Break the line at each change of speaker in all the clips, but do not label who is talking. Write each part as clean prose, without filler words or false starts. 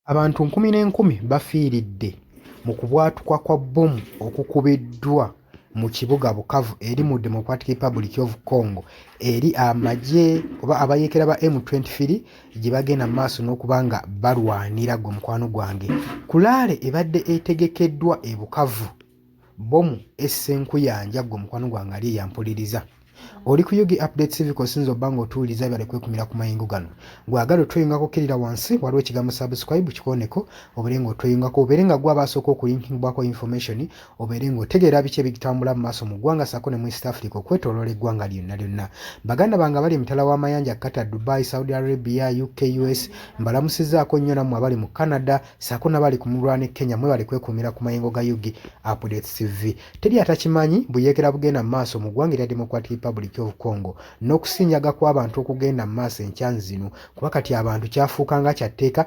Abantu nkumi n'enkumi bafiiridde mu kubwatuka kwa bbomu okukubiddwa mu kibuga Bukavu eri mu Democratic Republic of Congo eri amagye oba abayeekera ba M23 gye bagenda mu maaso n'okuba nga balwanira gwe mukwano gwange. Kulaale ebadde etegekeddwa e Bukavu, bbomu essenkuyanja gwe mukwano gwange ali eyampuliriza. Oli ku Yugi Updates TV kosinza obba ng'otuwuliza bale kwekumira ku mayingo gano. Gwagala otweyungako kirira wansi waliwo ekigambo subscribe kikoneko obeere ng'otweyungako obeere nga gwe abasooka okulinkingibwako information obeere ng'otegeera biki ebitambula mu maaso mu ggwanga ssaako ne mu East Africa okwetooloola eggwanga lyonna lyonna. Baganda bange abali emitala w'amayanja Qatar, Dubai, Saudi Arabia, UK, US mbalamusizzaako nnyo nammwe abali mu Canada ssaako n'abali ku mulwa ne Kenya mwe bali kwekuumira ku mayingo ga Yugi Updates TV. Teri atakimanyi buyeekera bugenda mu maaso mu ggwanga erya Democratic Republic of Congo n'okusinjaga kw'abantu okugenda mu maaso enkya zino kuba kati abantu kyafuuka nga kyatteeka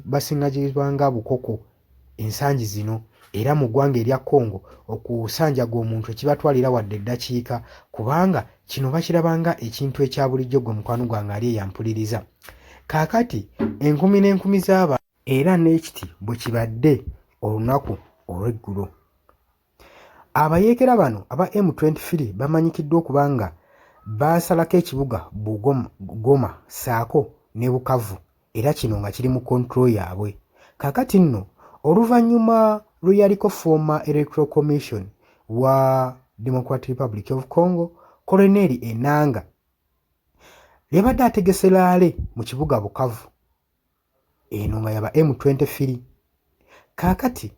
basingagizibwa bukoko ensangi zino era mu ggwanga erya Congo okusanjaga omuntu ekibatwalira wadde eddakiika kubanga kino bakirabanga ekintu ekya bulijjo gwe mukwano gwange ali eyampuliriza. Kaakati enkumi n'enkumi z'abantu era n'ekiti bwe kibadde olunaku olw'eggulo. Abayeekera bano aba M23 bamanyikiddwa okuba nga baasalako ekibuga Goma ssaako ne Bukavu era kino nga kiri mu kontrol yaabwe. Kaakati nno oluvannyuma lweyaliko former Electoral Commission wa Democratic Republic of Congo Colonel Enanga yabadde ategese laale mu kibuga Bukavu eno nga yaba M23. Kaakati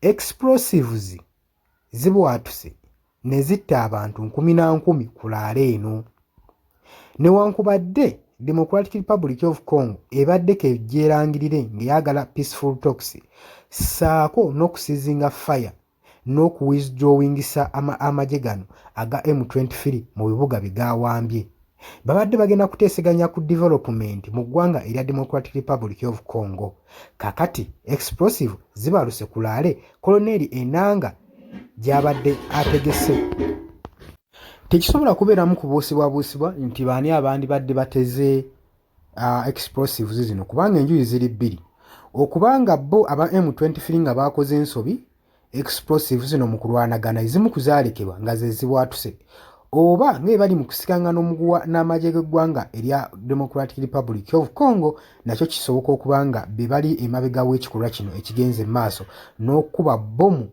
explosives zibwatuse ne zitta abantu nkumi na nkumi ku laale eno. Newankubadde Democratic Republic of Congo ebaddeko egyerangirire ng'eyagala peaceful talks ssaako n'okusizinga fire n'okuwithdrawingisa amagye gano aga M23 mu bibuga bye gaawambye. Babadde bagenda kuteeseganya ku development mu ggwanga erya Democratic Republic of Congo. Kakati explosive zibaluse ku laale Colonel Enanga gy'abadde ategese. Tekisobola kubeeramu kubuusibwabuusibwa nti baani abandi badde bateze explosives zino kubanga enjuyi ziri bbiri. Okubanga bo aba M23 nga baakoze ensobi explosives zino mu kulwanagana ezimu kuzaalekebwa nga ze zibwatuse oba ng'ebali mu kusikangana omuguwa n'amagye g'eggwanga erya Democratic Republic of Congo nakyo kisoboka okuba nga be bali emabega w'ekikolwa kino ekigenze mu maaso n'okuba bbomu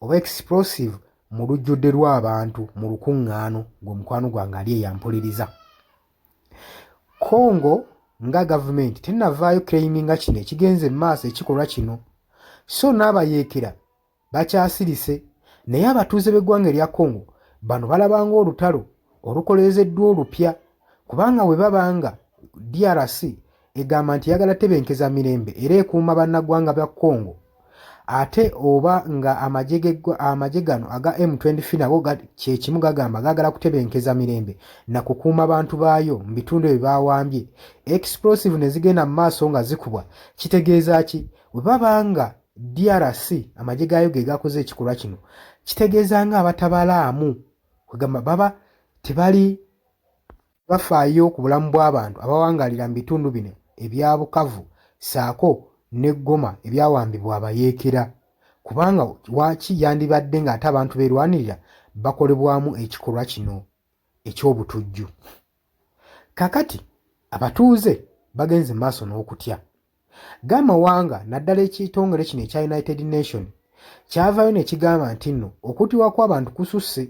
oba explosive mu lujjudde lw'abantu mu lukuŋŋaano ng'omukwano gwange ali eyampuliriza. Congo nga gavumenti tennavaayo claiminga kino ekigenze mu maaso ekikolwa kino so n'abayeekera bakyasirise naye abatuuze b'eggwanga erya Congo bano balabanga olutalo olukoleezeddwa olupya kubanga bwe babanga DRC egamba nti yagala tebenkeza mirembe era ekuuma bannaggwanga bya Congo ate oba nga amagye gano aga M23 nago kyekimu gagamba gagala kutebenkeza mirembe na kukuuma abantu baayo mu bitundu bye baawambye explosive ne zigenda mu maaso nga zikubwa kitegeeza ki? Bwe babanga DRC amagye gaayo ge gakoze ekikolwa kino kitegeeza nga abatabalaamu kugamba baba tebali bafaayo ku bulamu bw'abantu abawangalira mu bitundu bino ebya Bukavu ssaako ne Goma ebyawambibwa abayeekera kubanga waki yandibadde ng'ate abantu beerwanirira bakolebwamu ekikolwa kino eky'obutujju. Kakati abatuuze bagenze mu maaso n'okutya. G'amawanga naddala ekitongole kino ekya United Nation kyavaayo ne kigamba nti nno okutiwa kw'abantu kususse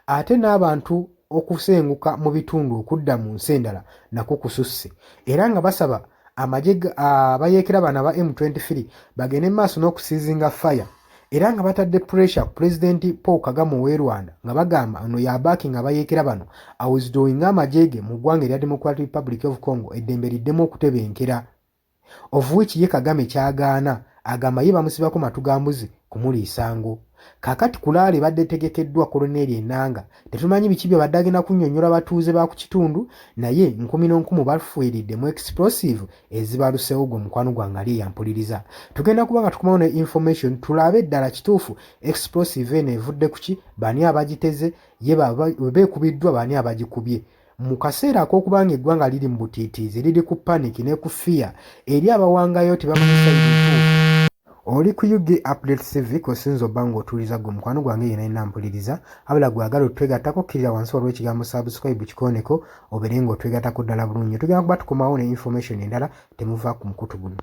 ate n'abantu okusenguka mu bitundu okudda mu nsi endala nakwo kususse era nga basaba abayeekera bano aba M23 bagende mu maaso n'okusizinga fire era nga batadde pressure ku President Paul Kagame ow'e Rwanda nga bagamba ono yabaakinga abayeekera bano awithdrawing amagye ge mu ggwanga erya Democratic Republic of Congo eddembe liddemu okutebenkera of which ye Kagame kyagaana agamba ye bamusibako matugambuzi kumuliisango. Kaakati kulaale badde tegekeddwa Colonel Enanga tetumanyi biki bye badde agenda kunnyonnyola abatuuze ba ku kitundu naye nkumi n'onkumu bafuiridde mu explosive ezibalusewo gwe mukwano gwange ali eyampuliriza. Tugenda kuba nga tukumawo ne information tulabe eddala kituufu explosive eno evudde ku ki baani abagiteze ye beekubiddwa baani abagikubye mu kaseera ak'okubanga eggwanga liri mu butiitiizi liri ku panic ne ku fear eri abawangayo tebamanyisa ebintu. Oli ku UG Update TV kosinza obba ng'otuuliza gwe mukwano gwange yena enampuliriza abala gwagala otwegattako kkirira wansi waliwo ekigambo subscribe kikooneko obeere ng'otwegattako ddala bulungi. Tugenda kuba tukomawo ne information endala temuva ku mukutu guno.